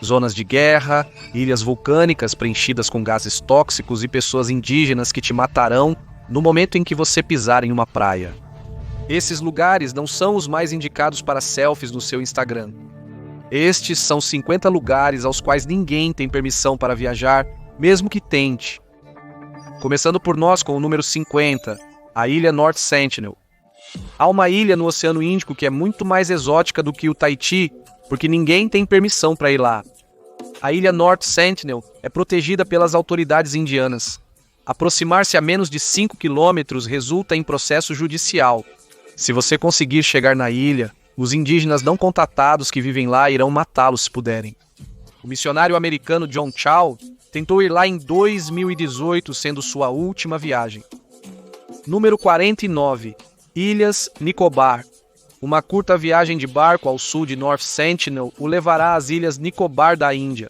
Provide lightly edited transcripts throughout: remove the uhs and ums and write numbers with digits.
zonas de guerra, ilhas vulcânicas preenchidas com gases tóxicos e pessoas indígenas que te matarão no momento em que você pisar em uma praia. Esses lugares não são os mais indicados para selfies no seu Instagram. Estes são 50 lugares aos quais ninguém tem permissão para viajar, mesmo que tente. Começando por nós com o número 50, a ilha North Sentinel. Há uma ilha no Oceano Índico que é muito mais exótica do que o Tahiti, porque ninguém tem permissão para ir lá. A ilha North Sentinel é protegida pelas autoridades indianas. Aproximar-se a menos de 5 quilômetros resulta em processo judicial. Se você conseguir chegar na ilha, os indígenas não contatados que vivem lá irão matá-los se puderem. O missionário americano John Chau tentou ir lá em 2018, sendo sua última viagem. Número 49. Ilhas Nicobar. Uma curta viagem de barco ao sul de North Sentinel o levará às Ilhas Nicobar da Índia.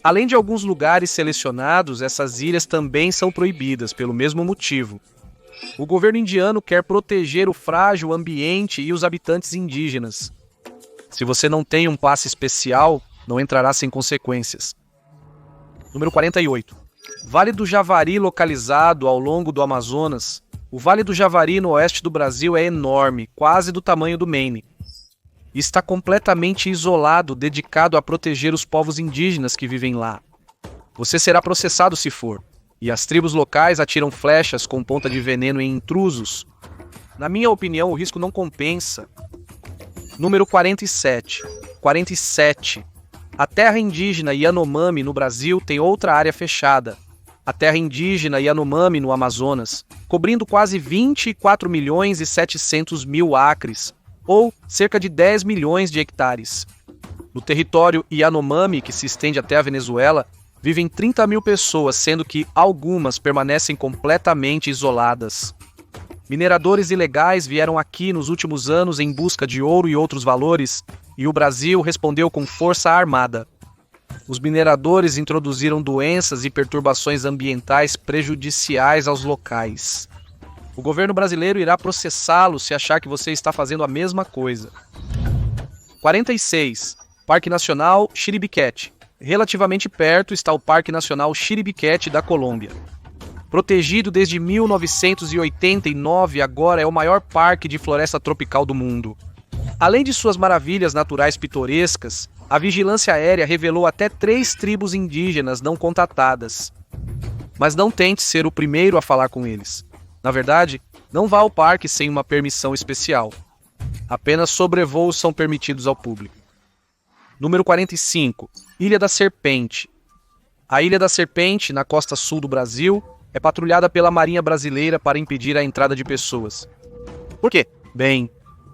Além de alguns lugares selecionados, essas ilhas também são proibidas, pelo mesmo motivo. O governo indiano quer proteger o frágil ambiente e os habitantes indígenas. Se você não tem um passe especial, não entrará sem consequências. Número 48. Vale do Javari, localizado ao longo do Amazonas. O Vale do Javari no oeste do Brasil é enorme, quase do tamanho do Maine. Está completamente isolado, dedicado a proteger os povos indígenas que vivem lá. Você será processado se for, e as tribos locais atiram flechas com ponta de veneno em intrusos. Na minha opinião, o risco não compensa. Número 47. 47. A terra indígena Yanomami no Brasil tem outra área fechada. A terra indígena Yanomami no Amazonas, cobrindo quase 24 milhões e 700 mil acres, ou cerca de 10 milhões de hectares. No território Yanomami, que se estende até a Venezuela, vivem 30 mil pessoas, sendo que algumas permanecem completamente isoladas. Mineradores ilegais vieram aqui nos últimos anos em busca de ouro e outros valores, e o Brasil respondeu com força armada. Os mineradores introduziram doenças e perturbações ambientais prejudiciais aos locais. O governo brasileiro irá processá-lo se achar que você está fazendo a mesma coisa. 46. Parque Nacional Chiribiquete. Relativamente perto está o Parque Nacional Chiribiquete da Colômbia. Protegido desde 1989, agora é o maior parque de floresta tropical do mundo. Além de suas maravilhas naturais pitorescas, a vigilância aérea revelou até 3 tribos indígenas não contatadas. Mas não tente ser o primeiro a falar com eles. Na verdade, não vá ao parque sem uma permissão especial. Apenas sobrevoos são permitidos ao público. Número 45. Ilha da Serpente. A Ilha da Serpente, na costa sul do Brasil, é patrulhada pela Marinha Brasileira para impedir a entrada de pessoas. Por quê? Bem,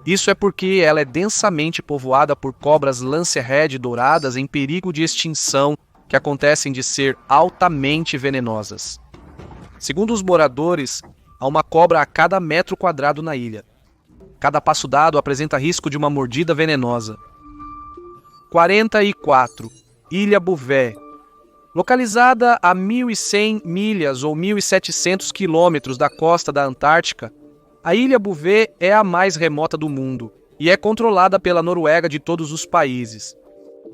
isso é porque ela é densamente povoada por cobras lancehead douradas em perigo de extinção que acontecem de ser altamente venenosas. Segundo os moradores, há uma cobra a cada metro quadrado na ilha. Cada passo dado apresenta risco de uma mordida venenosa. 44. Ilha Bouvet. Localizada a 1.100 milhas ou 1.700 quilômetros da costa da Antártica, a Ilha Bouvet é a mais remota do mundo e é controlada pela Noruega de todos os países.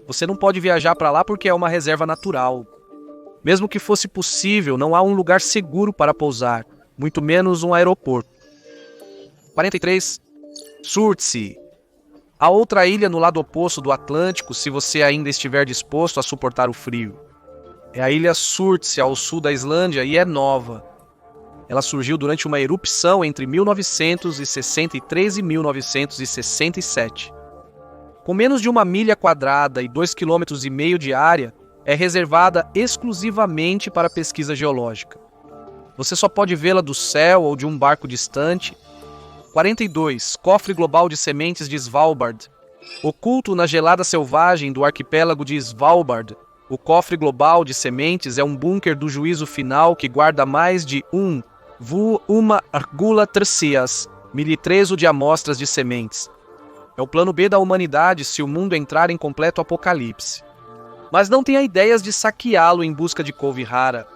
Você não pode viajar para lá porque é uma reserva natural. Mesmo que fosse possível, não há um lugar seguro para pousar, muito menos um aeroporto. 43. Surtsey. A outra ilha no lado oposto do Atlântico, se você ainda estiver disposto a suportar o frio. É a ilha Surtsey, ao sul da Islândia, e é nova. Ela surgiu durante uma erupção entre 1963 e 1967. Com menos de 1 milha quadrada e 2,5 km de área, é reservada exclusivamente para pesquisa geológica. Você só pode vê-la do céu ou de um barco distante. 42. Cofre global de sementes de Svalbard. Oculto na gelada selvagem do arquipélago de Svalbard, o cofre global de sementes é um bunker do juízo final que guarda mais de 1,3 militrezo de amostras de sementes. É o plano B da humanidade se o mundo entrar em completo apocalipse. Mas não tenha ideias de saqueá-lo em busca de couve rara.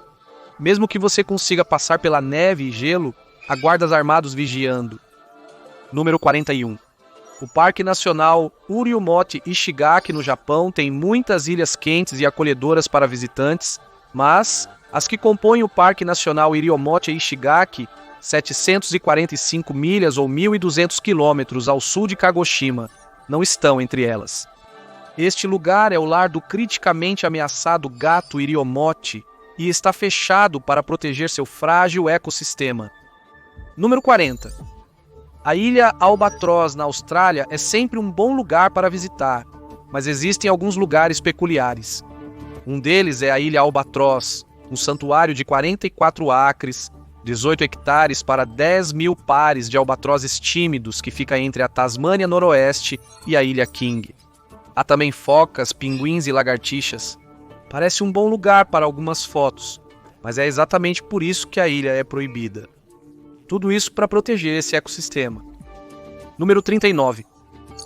Mesmo que você consiga passar pela neve e gelo, há guardas armados vigiando. Número 41. O Parque Nacional Uriumote Ishigaki, no Japão, tem muitas ilhas quentes e acolhedoras para visitantes, mas as que compõem o Parque Nacional Uriumote Ishigaki, 745 milhas ou 1.200 quilômetros ao sul de Kagoshima, não estão entre elas. Este lugar é o lar do criticamente ameaçado gato Iriomote e está fechado para proteger seu frágil ecossistema. Número 40. A ilha Albatroz, na Austrália, é sempre um bom lugar para visitar, mas existem alguns lugares peculiares. Um deles é a Ilha Albatroz, um santuário de 44 acres, 18 hectares para 10 mil pares de albatrozes tímidos que fica entre a Tasmânia Noroeste e a Ilha King. Há também focas, pinguins e lagartixas. Parece um bom lugar para algumas fotos, mas é exatamente por isso que a ilha é proibida. Tudo isso para proteger esse ecossistema. Número 39.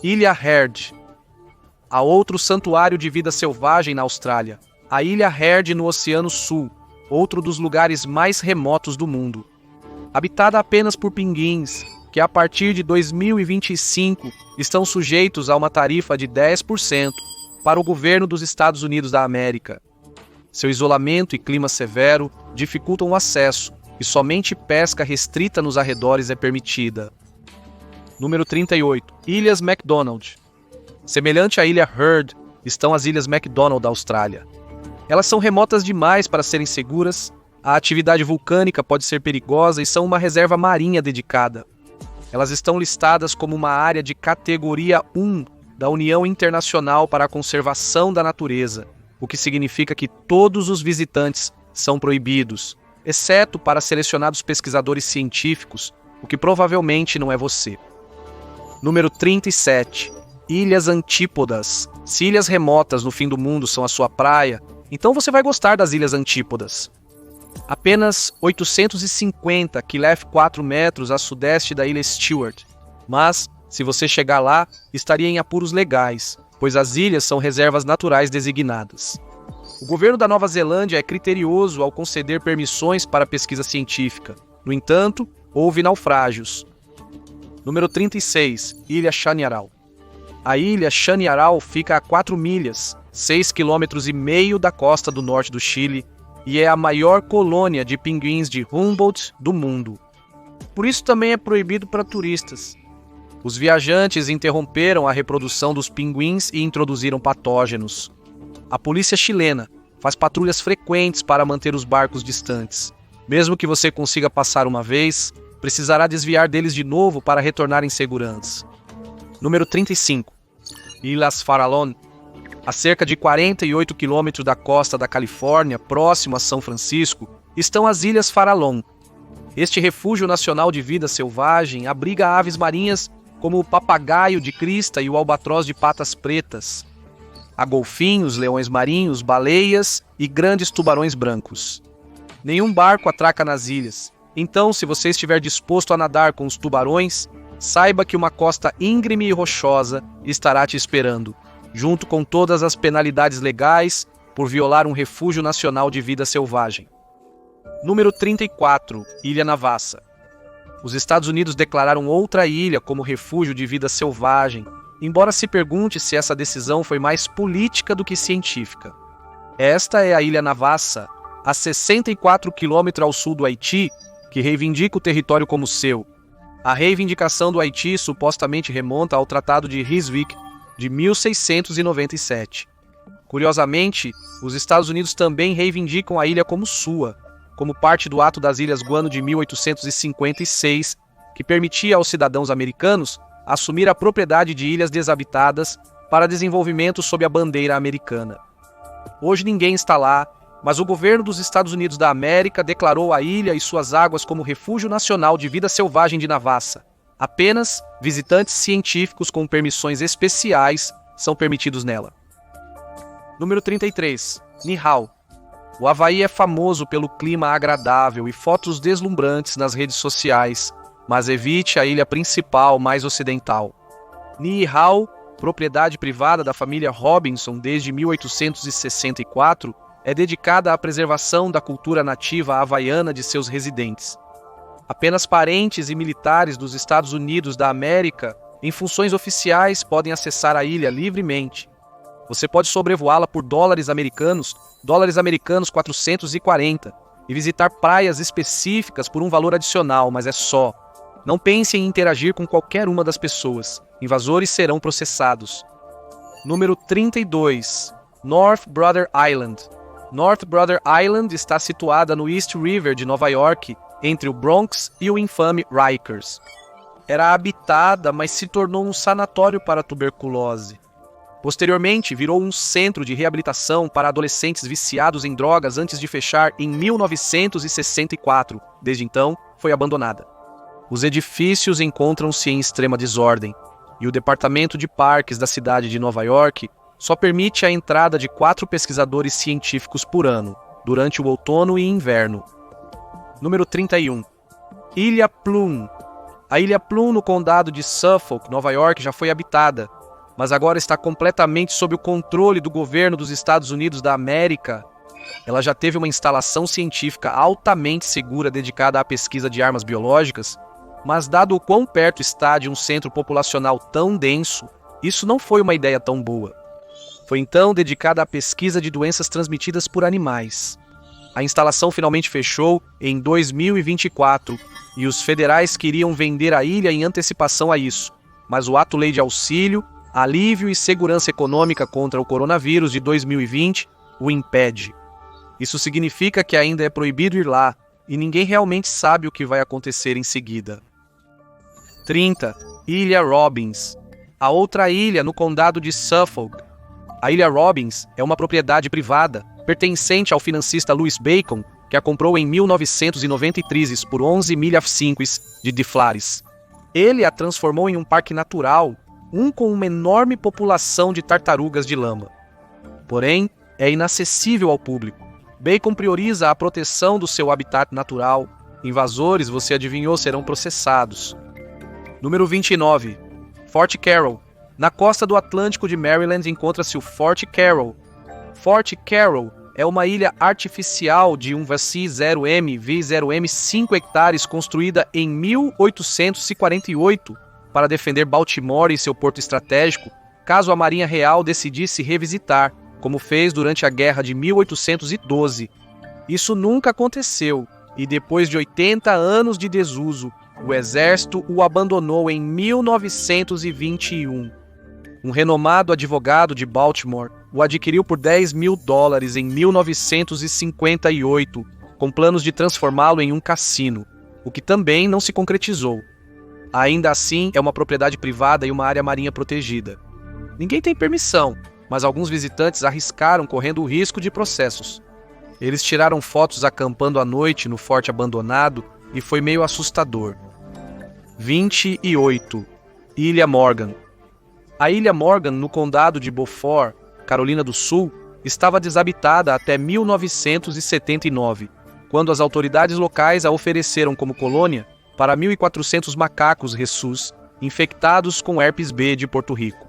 Ilha Heard. Há outro santuário de vida selvagem na Austrália, a Ilha Heard no Oceano Sul, outro dos lugares mais remotos do mundo. Habitada apenas por pinguins, que a partir de 2025 estão sujeitos a uma tarifa de 10% para o governo dos Estados Unidos da América. Seu isolamento e clima severo dificultam o acesso, e somente pesca restrita nos arredores é permitida. Número 38. Ilhas McDonald. Semelhante à Ilha Heard, estão as Ilhas McDonald da Austrália. Elas são remotas demais para serem seguras, a atividade vulcânica pode ser perigosa e são uma reserva marinha dedicada. Elas estão listadas como uma área de categoria 1 da União Internacional para a Conservação da Natureza, o que significa que todos os visitantes são proibidos, exceto para selecionados pesquisadores científicos, o que provavelmente não é você. Número 37. Ilhas Antípodas. Se ilhas remotas no fim do mundo são a sua praia, então você vai gostar das Ilhas Antípodas. Apenas 850 km² metros a sudeste da Ilha Stewart, mas, se você chegar lá, estaria em apuros legais, pois as ilhas são reservas naturais designadas. O governo da Nova Zelândia é criterioso ao conceder permissões para pesquisa científica. No entanto, houve naufrágios. Número 36. Ilha Chañaral. A ilha Chañaral fica a 4 milhas, 6,5 km da costa do norte do Chile, e é a maior colônia de pinguins de Humboldt do mundo. Por isso também é proibido para turistas. Os viajantes interromperam a reprodução dos pinguins e introduziram patógenos. A polícia chilena faz patrulhas frequentes para manter os barcos distantes. Mesmo que você consiga passar uma vez, precisará desviar deles de novo para retornar em segurança. Número 35. Ilhas Farallon. A cerca de 48 quilômetros da costa da Califórnia, próximo a São Francisco, estão as Ilhas Farallon. Este refúgio nacional de vida selvagem abriga aves marinhas como o papagaio de crista e o albatroz de patas pretas. Há golfinhos, leões marinhos, baleias e grandes tubarões brancos. Nenhum barco atraca nas ilhas, então se você estiver disposto a nadar com os tubarões, saiba que uma costa íngreme e rochosa estará te esperando, junto com todas as penalidades legais por violar um refúgio nacional de vida selvagem. Número 34. Ilha Navassa. Os Estados Unidos declararam outra ilha como refúgio de vida selvagem, embora se pergunte se essa decisão foi mais política do que científica. Esta é a Ilha Navassa, a 64 km ao sul do Haiti, que reivindica o território como seu. A reivindicação do Haiti supostamente remonta ao Tratado de Ryswick, de 1697. Curiosamente, os Estados Unidos também reivindicam a ilha como sua, como parte do Ato das Ilhas Guano de 1856, que permitia aos cidadãos americanos assumir a propriedade de ilhas desabitadas para desenvolvimento sob a bandeira americana. Hoje ninguém está lá, mas o governo dos Estados Unidos da América declarou a ilha e suas águas como refúgio nacional de vida selvagem de Navassa. Apenas visitantes científicos com permissões especiais são permitidos nela. Número 33. Niihau. O Havaí é famoso pelo clima agradável e fotos deslumbrantes nas redes sociais, mas evite a ilha principal mais ocidental. Niihau, propriedade privada da família Robinson desde 1864, é dedicada à preservação da cultura nativa havaiana de seus residentes. Apenas parentes e militares dos Estados Unidos da América em funções oficiais podem acessar a ilha livremente. Você pode sobrevoá-la por dólares americanos 440, e visitar praias específicas por um valor adicional, mas é só. Não pense em interagir com qualquer uma das pessoas. Invasores serão processados. Número 32. North Brother Island. North Brother Island está situada no East River de Nova York, entre o Bronx e o infame Rikers. Era habitada, mas se tornou um sanatório para tuberculose. Posteriormente, virou um centro de reabilitação para adolescentes viciados em drogas antes de fechar em 1964. Desde então, foi abandonada. Os edifícios encontram-se em extrema desordem, e o Departamento de Parques da cidade de Nova York só permite a entrada de 4 pesquisadores científicos por ano, durante o outono e inverno. Número 31. Ilha Plum. A Ilha Plum, no condado de Suffolk, Nova York, já foi habitada, mas agora está completamente sob o controle do governo dos Estados Unidos da América. Ela já teve uma instalação científica altamente segura dedicada à pesquisa de armas biológicas, mas dado o quão perto está de um centro populacional tão denso, isso não foi uma ideia tão boa. Foi então dedicada à pesquisa de doenças transmitidas por animais. A instalação finalmente fechou em 2024 e os federais queriam vender a ilha em antecipação a isso, mas o Ato-Lei de Auxílio, Alívio e Segurança Econômica contra o Coronavírus de 2020 o impede. Isso significa que ainda é proibido ir lá e ninguém realmente sabe o que vai acontecer em seguida. 30. Ilha Robbins. A outra ilha no condado de Suffolk. A Ilha Robbins é uma propriedade privada pertencente ao financista Louis Bacon, que a comprou em 1993 por 11 milhões de dólares. Ele a transformou em um parque natural, com uma enorme população de tartarugas de lama. Porém, é inacessível ao público. Bacon prioriza a proteção do seu habitat natural. Invasores, você adivinhou, serão processados. Número 29. Fort Carroll. Na costa do Atlântico de Maryland encontra-se o Fort Carroll. Fort Carroll é uma ilha artificial de um vazio 0M V0M 5 hectares construída em 1848 para defender Baltimore e seu porto estratégico, caso a Marinha Real decidisse revisitar, como fez durante a Guerra de 1812. Isso nunca aconteceu, e depois de 80 anos de desuso, o exército o abandonou em 1921. Um renomado advogado de Baltimore o adquiriu por $10 mil em 1958, com planos de transformá-lo em um cassino, o que também não se concretizou. Ainda assim, é uma propriedade privada e uma área marinha protegida. Ninguém tem permissão, mas alguns visitantes arriscaram correndo o risco de processos. Eles tiraram fotos acampando à noite no forte abandonado e foi meio assustador. 28. Ilha Morgan. A Ilha Morgan, no condado de Beaufort, Carolina do Sul, estava desabitada até 1979, quando as autoridades locais a ofereceram como colônia para 1.400 macacos rhesus infectados com herpes B de Porto Rico.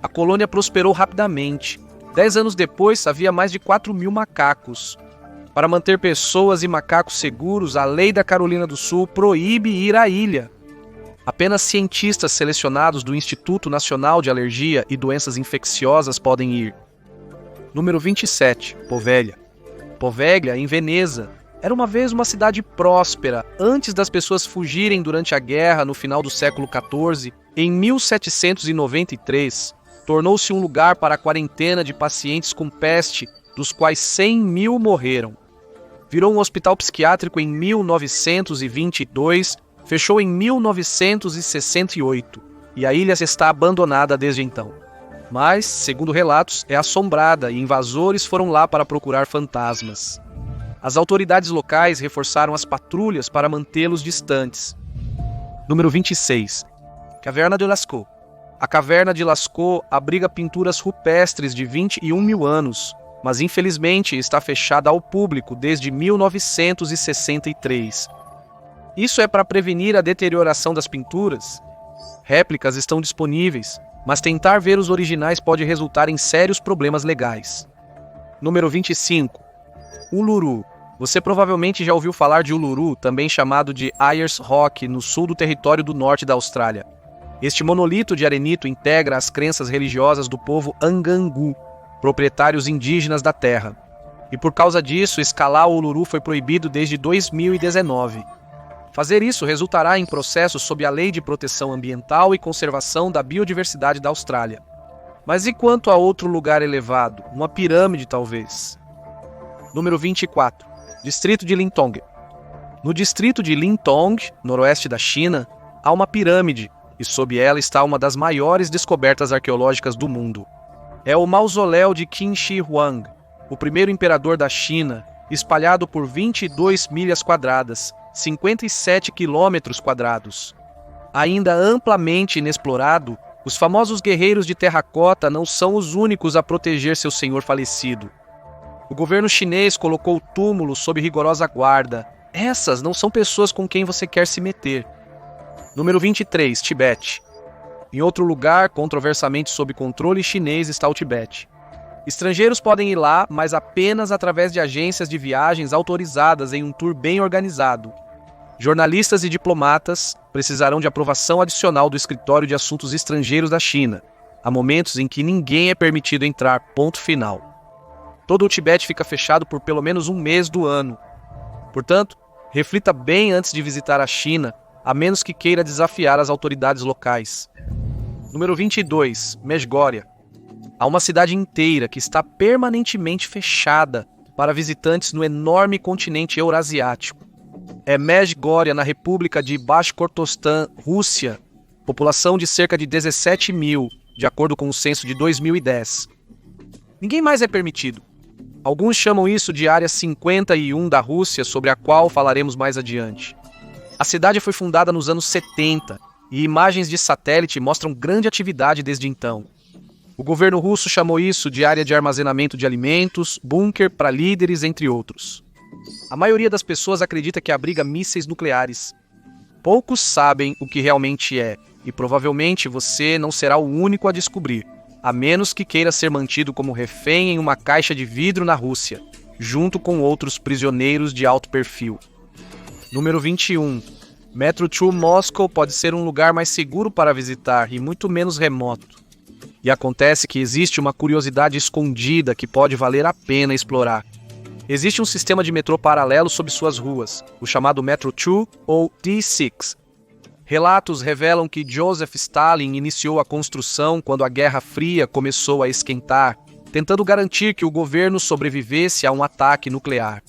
A colônia prosperou rapidamente. 10 anos depois, havia mais de 4.000 macacos. Para manter pessoas e macacos seguros, a lei da Carolina do Sul proíbe ir à ilha. Apenas cientistas selecionados do Instituto Nacional de Alergia e Doenças Infecciosas podem ir. Número 27. Poveglia. Poveglia, em Veneza, era uma vez uma cidade próspera, antes das pessoas fugirem durante a guerra no final do século XIV. Em 1793, tornou-se um lugar para a quarentena de pacientes com peste, dos quais 100 mil morreram. Virou um hospital psiquiátrico em 1922, fechou em 1968, e a ilha está abandonada desde então. Mas, segundo relatos, é assombrada e invasores foram lá para procurar fantasmas. As autoridades locais reforçaram as patrulhas para mantê-los distantes. Número 26. Caverna de Lascaux. A Caverna de Lascaux abriga pinturas rupestres de 21 mil anos, mas infelizmente está fechada ao público desde 1963. Isso é para prevenir a deterioração das pinturas. Réplicas estão disponíveis, mas tentar ver os originais pode resultar em sérios problemas legais. Número 25. Uluru. Você provavelmente já ouviu falar de Uluru, também chamado de Ayers Rock, no sul do território do norte da Austrália. Este monolito de arenito integra as crenças religiosas do povo Angangu, proprietários indígenas da terra. E por causa disso, escalar o Uluru foi proibido desde 2019. Fazer isso resultará em processos sob a Lei de Proteção Ambiental e Conservação da Biodiversidade da Austrália. Mas e quanto a outro lugar elevado? Uma pirâmide, talvez. Número 24. Distrito de Lintong. No distrito de Lintong, noroeste da China, há uma pirâmide, e sob ela está uma das maiores descobertas arqueológicas do mundo. É o mausoléu de Qin Shi Huang, o primeiro imperador da China, espalhado por 22 milhas quadradas, 57 quilômetros quadrados. Ainda amplamente inexplorado, os famosos guerreiros de terracota não são os únicos a proteger seu senhor falecido. O governo chinês colocou o túmulo sob rigorosa guarda. Essas não são pessoas com quem você quer se meter. Número 23, Tibete. Em outro lugar, controversamente sob controle chinês, está o Tibete. Estrangeiros podem ir lá, mas apenas através de agências de viagens autorizadas em um tour bem organizado. Jornalistas e diplomatas precisarão de aprovação adicional do Escritório de Assuntos Estrangeiros da China. Há momentos em que ninguém é permitido entrar, ponto final. Todo o Tibete fica fechado por pelo menos um mês do ano. Portanto, reflita bem antes de visitar a China, a menos que queira desafiar as autoridades locais. Número 22, Medjugorje. Há uma cidade inteira que está permanentemente fechada para visitantes no enorme continente eurasiático. É Medjugorje, na República de Bashkortostan, Rússia, população de cerca de 17 mil, de acordo com o censo de 2010. Ninguém mais é permitido. Alguns chamam isso de Área 51 da Rússia, sobre a qual falaremos mais adiante. A cidade foi fundada nos anos 70 e imagens de satélite mostram grande atividade desde então. O governo russo chamou isso de área de armazenamento de alimentos, bunker para líderes, entre outros. A maioria das pessoas acredita que abriga mísseis nucleares. Poucos sabem o que realmente é, e provavelmente você não será o único a descobrir, a menos que queira ser mantido como refém em uma caixa de vidro na Rússia, junto com outros prisioneiros de alto perfil. Número 21. Metro 2 Moscow pode ser um lugar mais seguro para visitar e muito menos remoto. E acontece que existe uma curiosidade escondida que pode valer a pena explorar. Existe um sistema de metrô paralelo sob suas ruas, o chamado Metro 2 ou D6. Relatos revelam que Joseph Stalin iniciou a construção quando a Guerra Fria começou a esquentar, tentando garantir que o governo sobrevivesse a um ataque nuclear.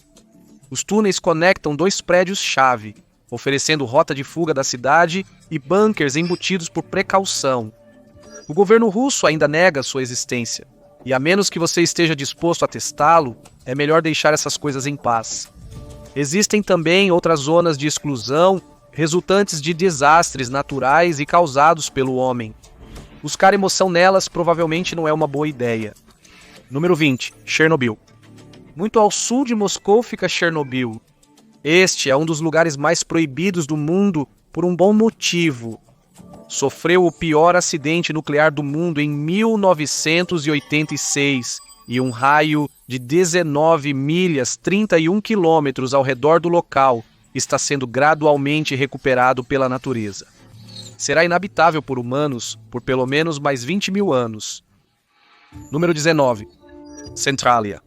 Os túneis conectam dois prédios-chave, oferecendo rota de fuga da cidade e bunkers embutidos por precaução. O governo russo ainda nega sua existência, e a menos que você esteja disposto a testá-lo, é melhor deixar essas coisas em paz. Existem também outras zonas de exclusão resultantes de desastres naturais e causados pelo homem. Buscar emoção nelas provavelmente não é uma boa ideia. Número 20. Chernobyl. Muito ao sul de Moscou fica Chernobyl. Este é um dos lugares mais proibidos do mundo por um bom motivo. Sofreu o pior acidente nuclear do mundo em 1986 e um raio de 19 milhas, 31 quilômetros ao redor do local está sendo gradualmente recuperado pela natureza. Será inabitável por humanos por pelo menos mais 20 mil anos. Número 19. Centralia.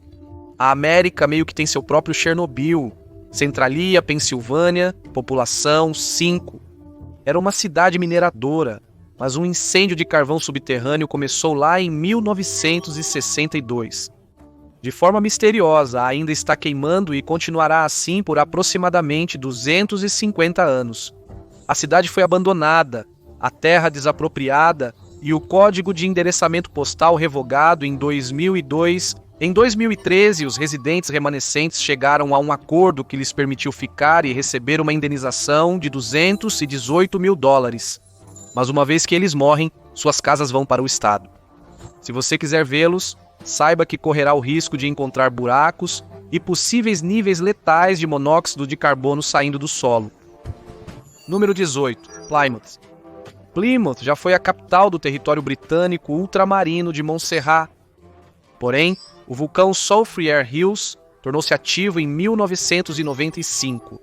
A América meio que tem seu próprio Chernobyl. Centralia, Pensilvânia, população 5. Era uma cidade mineradora, mas um incêndio de carvão subterrâneo começou lá em 1962. De forma misteriosa, ainda está queimando e continuará assim por aproximadamente 250 anos. A cidade foi abandonada, a terra desapropriada e o código de endereçamento postal revogado em 2002. Em 2013, os residentes remanescentes chegaram a um acordo que lhes permitiu ficar e receber uma indenização de $218 mil. Mas uma vez que eles morrem, suas casas vão para o Estado. Se você quiser vê-los, saiba que correrá o risco de encontrar buracos e possíveis níveis letais de monóxido de carbono saindo do solo. Número 18. Plymouth. Plymouth já foi a capital do território britânico ultramarino de Montserrat. Porém, o vulcão Soufriere Hills tornou-se ativo em 1995.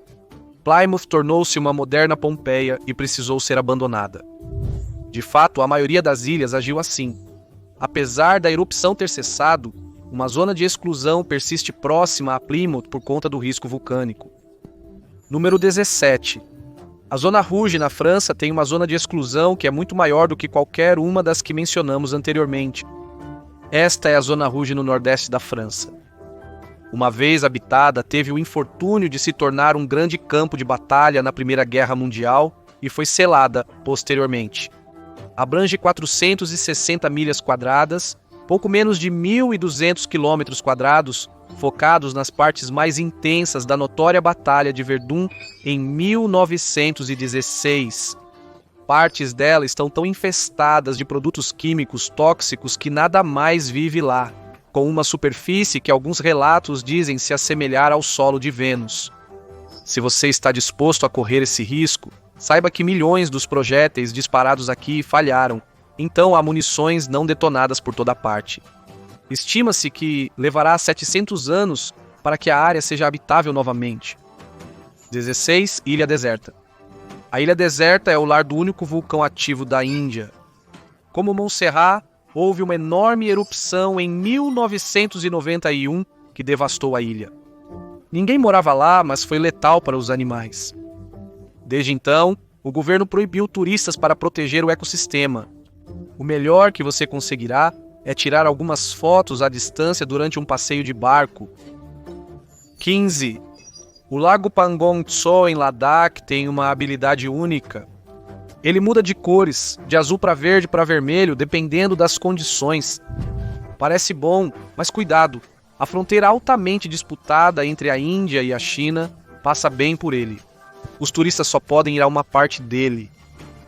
Plymouth tornou-se uma moderna Pompeia e precisou ser abandonada. De fato, a maioria das ilhas agiu assim. Apesar da erupção ter cessado, uma zona de exclusão persiste próxima a Plymouth por conta do risco vulcânico. Número 17. A Zona Rouge, na França, tem uma zona de exclusão que é muito maior do que qualquer uma das que mencionamos anteriormente. Esta é a Zona Rouge no nordeste da França. Uma vez habitada, teve o infortúnio de se tornar um grande campo de batalha na Primeira Guerra Mundial e foi selada posteriormente. Abrange 460 milhas quadradas, pouco menos de 1.200 quilômetros quadrados, focados nas partes mais intensas da notória Batalha de Verdun em 1916. Partes dela estão tão infestadas de produtos químicos tóxicos que nada mais vive lá, com uma superfície que alguns relatos dizem se assemelhar ao solo de Vênus. Se você está disposto a correr esse risco, saiba que milhões dos projéteis disparados aqui falharam, então há munições não detonadas por toda parte. Estima-se que levará 700 anos para que a área seja habitável novamente. 16. Ilha deserta. A ilha deserta é o lar do único vulcão ativo da Índia. Como Montserrat, houve uma enorme erupção em 1991 que devastou a ilha. Ninguém morava lá, mas foi letal para os animais. Desde então, o governo proibiu turistas para proteger o ecossistema. O melhor que você conseguirá é tirar algumas fotos à distância durante um passeio de barco. 15. O Lago Pangong Tso em Ladakh tem uma habilidade única. Ele muda de cores, de azul para verde para vermelho, dependendo das condições. Parece bom, mas cuidado, a fronteira altamente disputada entre a Índia e a China passa bem por ele. Os turistas só podem ir a uma parte dele.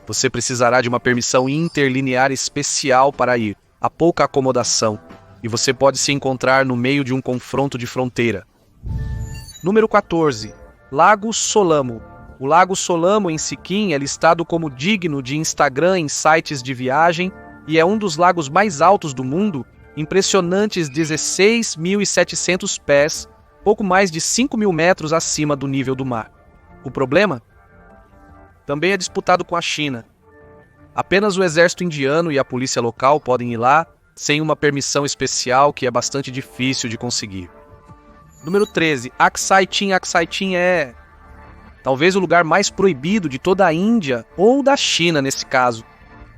Você precisará de uma permissão interlinear especial para ir. Há pouca acomodação, e você pode se encontrar no meio de um confronto de fronteira. Número 14. Lago Solamo. O Lago Solamo em Sikkim é listado como digno de Instagram em sites de viagem e é um dos lagos mais altos do mundo, impressionantes 16.700 pés, pouco mais de 5.000 metros acima do nível do mar. O problema? Também é disputado com a China. Apenas o exército indiano e a polícia local podem ir lá, sem uma permissão especial que é bastante difícil de conseguir. Número 13. Aksai Chin. Aksai Chin é talvez o lugar mais proibido de toda a Índia, ou da China nesse caso.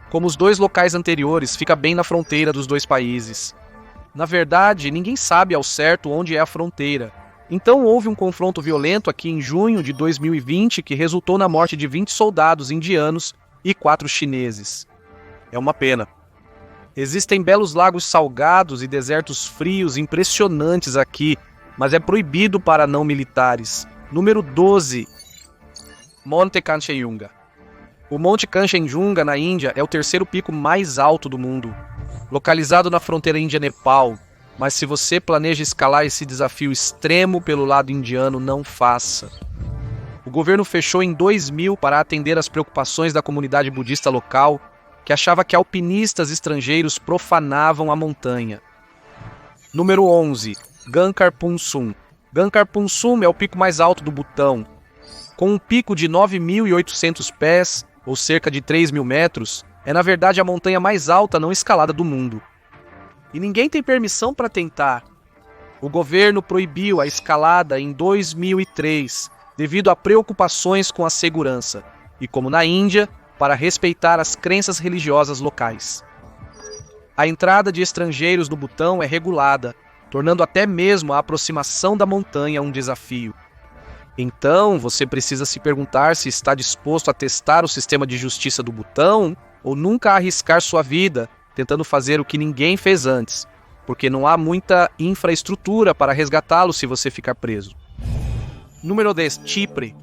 Como os dois locais anteriores, fica bem na fronteira dos dois países. Na verdade, ninguém sabe ao certo onde é a fronteira. Então houve um confronto violento aqui em junho de 2020 que resultou na morte de 20 soldados indianos e 4 chineses. É uma pena. Existem belos lagos salgados e desertos frios impressionantes aqui, mas é proibido para não militares. Número 12. Monte Kanchenjunga. O Monte Kanchenjunga, na Índia, é o terceiro pico mais alto do mundo, localizado na fronteira Índia-Nepal. Mas se você planeja escalar esse desafio extremo pelo lado indiano, não faça. O governo fechou em 2000 para atender às preocupações da comunidade budista local, que achava que alpinistas estrangeiros profanavam a montanha. Número 11. Gangkhar Punsum. Gangkhar Punsum é o pico mais alto do Butão. Com um pico de 9.800 pés, ou cerca de 3.000 metros, é na verdade a montanha mais alta não escalada do mundo. E ninguém tem permissão para tentar. O governo proibiu a escalada em 2003, devido a preocupações com a segurança, e como na Índia, para respeitar as crenças religiosas locais. A entrada de estrangeiros no Butão é regulada, tornando até mesmo a aproximação da montanha um desafio. Então, você precisa se perguntar se está disposto a testar o sistema de justiça do Butão ou nunca arriscar sua vida tentando fazer o que ninguém fez antes, porque não há muita infraestrutura para resgatá-lo se você ficar preso. Número 10. Chipre.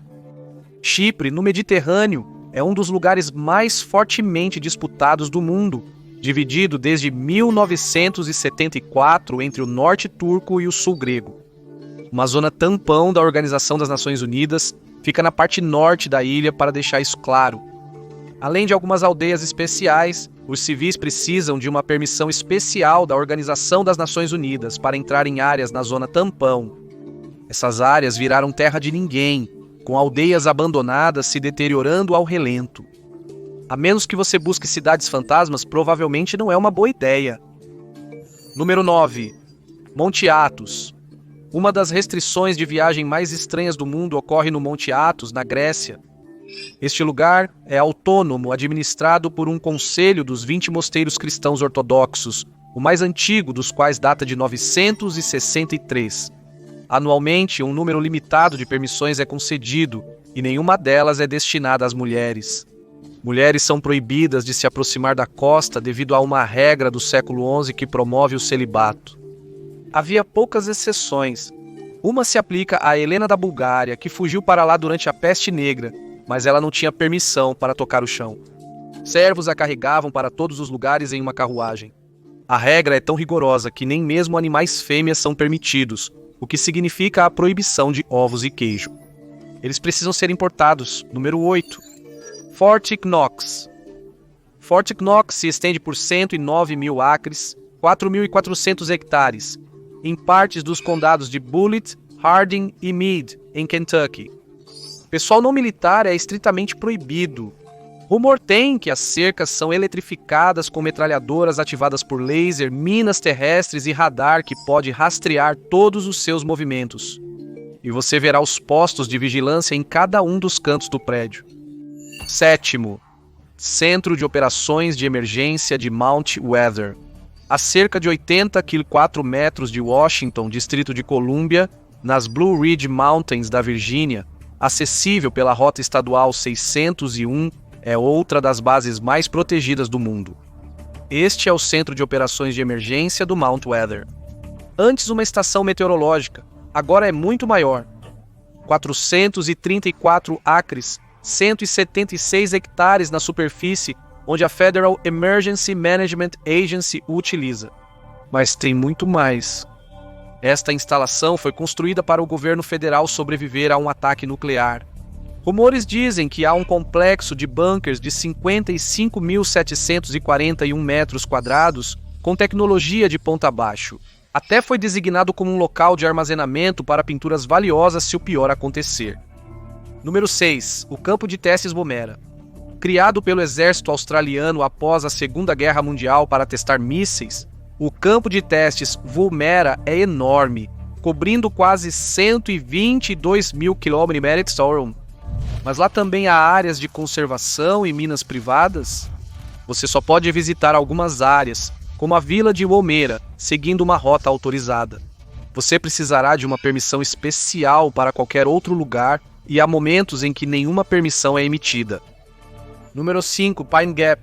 Chipre, no Mediterrâneo, é um dos lugares mais fortemente disputados do mundo, dividido desde 1974 entre o norte turco e o sul grego. Uma zona tampão da Organização das Nações Unidas fica na parte norte da ilha para deixar isso claro. Além de algumas aldeias especiais, os civis precisam de uma permissão especial da Organização das Nações Unidas para entrar em áreas na zona tampão. Essas áreas viraram terra de ninguém, com aldeias abandonadas se deteriorando ao relento. A menos que você busque cidades fantasmas, provavelmente não é uma boa ideia. Número 9. Monte Athos. Uma das restrições de viagem mais estranhas do mundo ocorre no Monte Athos, na Grécia. Este lugar é autônomo, administrado por um conselho dos 20 mosteiros cristãos ortodoxos, o mais antigo dos quais data de 963. Anualmente, um número limitado de permissões é concedido, e nenhuma delas é destinada às mulheres. Mulheres são proibidas de se aproximar da costa devido a uma regra do século XI que promove o celibato. Havia poucas exceções. Uma se aplica a Helena da Bulgária, que fugiu para lá durante a Peste Negra, mas ela não tinha permissão para tocar o chão. Servos a carregavam para todos os lugares em uma carruagem. A regra é tão rigorosa que nem mesmo animais fêmeas são permitidos, o que significa a proibição de ovos e queijo. Eles precisam ser importados. Número 8. Fort Knox. Fort Knox se estende por 109 mil acres, 4.400 hectares, em partes dos condados de Bullitt, Hardin e Meade, em Kentucky. Pessoal não militar é estritamente proibido. Rumor tem que as cercas são eletrificadas com metralhadoras ativadas por laser, minas terrestres e radar que pode rastrear todos os seus movimentos. E você verá os postos de vigilância em cada um dos cantos do prédio. 7. Centro de Operações de Emergência de Mount Weather. A cerca de 84 metros de Washington, Distrito de Colômbia, nas Blue Ridge Mountains da Virgínia, acessível pela Rota Estadual 601, é outra das bases mais protegidas do mundo. Este é o Centro de Operações de Emergência do Mount Weather. Antes uma estação meteorológica, agora é muito maior. 434 acres, 176 hectares na superfície, onde a Federal Emergency Management Agency o utiliza. Mas tem muito mais. Esta instalação foi construída para o governo federal sobreviver a um ataque nuclear. Rumores dizem que há um complexo de bunkers de 55.741 metros quadrados com tecnologia de ponta abaixo. Até foi designado como um local de armazenamento para pinturas valiosas se o pior acontecer. Número 6. O Campo de Testes Woomera. Criado pelo exército australiano após a Segunda Guerra Mundial para testar mísseis, o Campo de Testes Woomera é enorme, cobrindo quase 122 mil km². Mas lá também há áreas de conservação e minas privadas. Você só pode visitar algumas áreas, como a Vila de Woomera, seguindo uma rota autorizada. Você precisará de uma permissão especial para qualquer outro lugar e há momentos em que nenhuma permissão é emitida. Número 5. Pine Gap.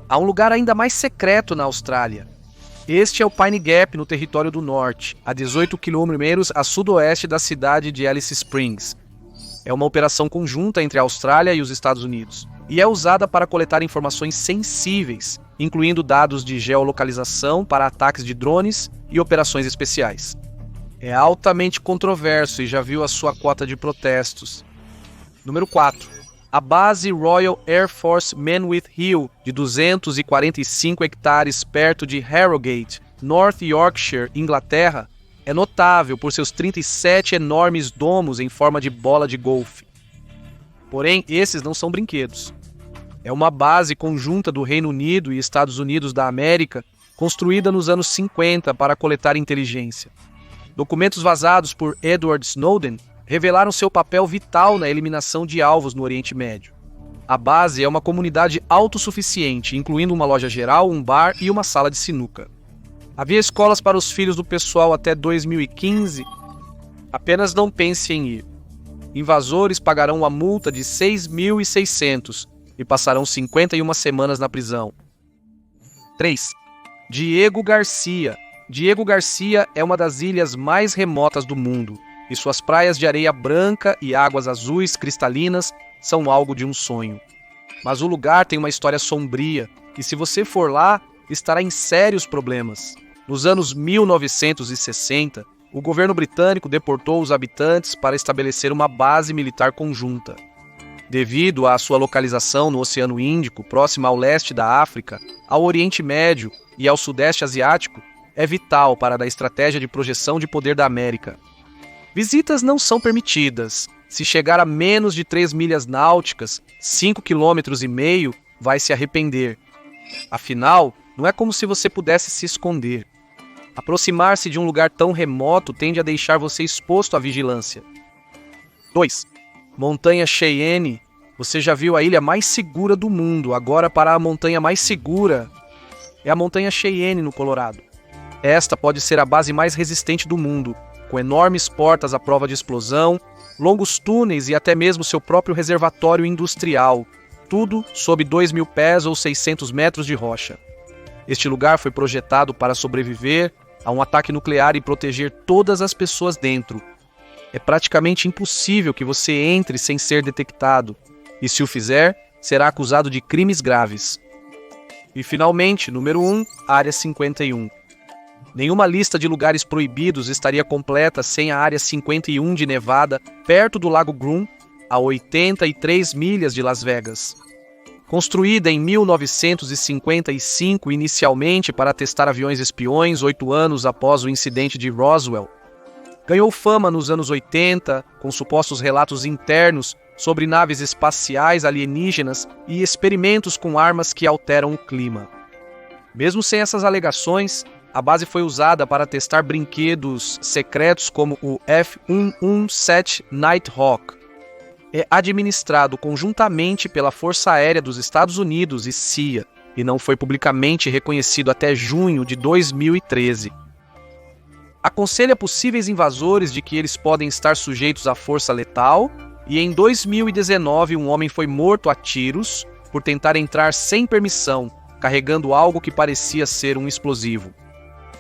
Há um lugar ainda mais secreto na Austrália. Este é o Pine Gap no território do norte, a 18 km a sudoeste da cidade de Alice Springs. É uma operação conjunta entre a Austrália e os Estados Unidos, e é usada para coletar informações sensíveis, incluindo dados de geolocalização para ataques de drones e operações especiais. É altamente controverso e já viu a sua cota de protestos. Número 4. A base Royal Air Force Manwith Hill, de 245 hectares perto de Harrogate, North Yorkshire, Inglaterra, é notável por seus 37 enormes domos em forma de bola de golfe. Porém, esses não são brinquedos. É uma base conjunta do Reino Unido e Estados Unidos da América, construída nos anos 50 para coletar inteligência. Documentos vazados por Edward Snowden revelaram seu papel vital na eliminação de alvos no Oriente Médio. A base é uma comunidade autossuficiente, incluindo uma loja geral, um bar e uma sala de sinuca. Havia escolas para os filhos do pessoal até 2015. Apenas não pense em ir. Invasores pagarão uma multa de 6.600 e passarão 51 semanas na prisão. 3. Diego Garcia. Diego Garcia é uma das ilhas mais remotas do mundo, e suas praias de areia branca e águas azuis cristalinas são algo de um sonho. Mas o lugar tem uma história sombria, e se você for lá, estará em sérios problemas. Nos anos 1960, o governo britânico deportou os habitantes para estabelecer uma base militar conjunta. Devido à sua localização no Oceano Índico, próxima ao leste da África, ao Oriente Médio e ao Sudeste Asiático, é vital para a estratégia de projeção de poder da América. Visitas não são permitidas. Se chegar a menos de 3 milhas náuticas, 5,5 km, vai se arrepender. Afinal, não é como se você pudesse se esconder. Aproximar-se de um lugar tão remoto tende a deixar você exposto à vigilância. 2. Montanha Cheyenne. Você já viu a ilha mais segura do mundo. Agora para a montanha mais segura. É a Montanha Cheyenne, no Colorado. Esta pode ser a base mais resistente do mundo, com enormes portas à prova de explosão, longos túneis e até mesmo seu próprio reservatório industrial. Tudo sob 2.000 pés ou 600 metros de rocha. Este lugar foi projetado para sobreviver a um ataque nuclear e proteger todas as pessoas dentro. É praticamente impossível que você entre sem ser detectado, e se o fizer, será acusado de crimes graves. E finalmente, número 1, Área 51. Nenhuma lista de lugares proibidos estaria completa sem a Área 51 de Nevada, perto do Lago Grun, a 83 milhas de Las Vegas. Construída em 1955 inicialmente para testar aviões espiões 8 anos após o incidente de Roswell, ganhou fama nos anos 80 com supostos relatos internos sobre naves espaciais alienígenas e experimentos com armas que alteram o clima. Mesmo sem essas alegações, a base foi usada para testar brinquedos secretos como o F-117 Nighthawk. É administrado conjuntamente pela Força Aérea dos Estados Unidos e CIA, e não foi publicamente reconhecido até junho de 2013. Aconselha possíveis invasores de que eles podem estar sujeitos à força letal, e em 2019 um homem foi morto a tiros por tentar entrar sem permissão, carregando algo que parecia ser um explosivo.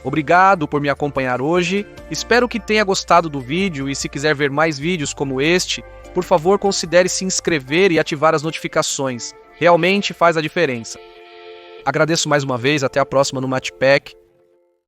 Obrigado por me acompanhar hoje, espero que tenha gostado do vídeo e se quiser ver mais vídeos como este, por favor considere se inscrever e ativar as notificações, realmente faz a diferença. Agradeço mais uma vez, até a próxima no MatchPack.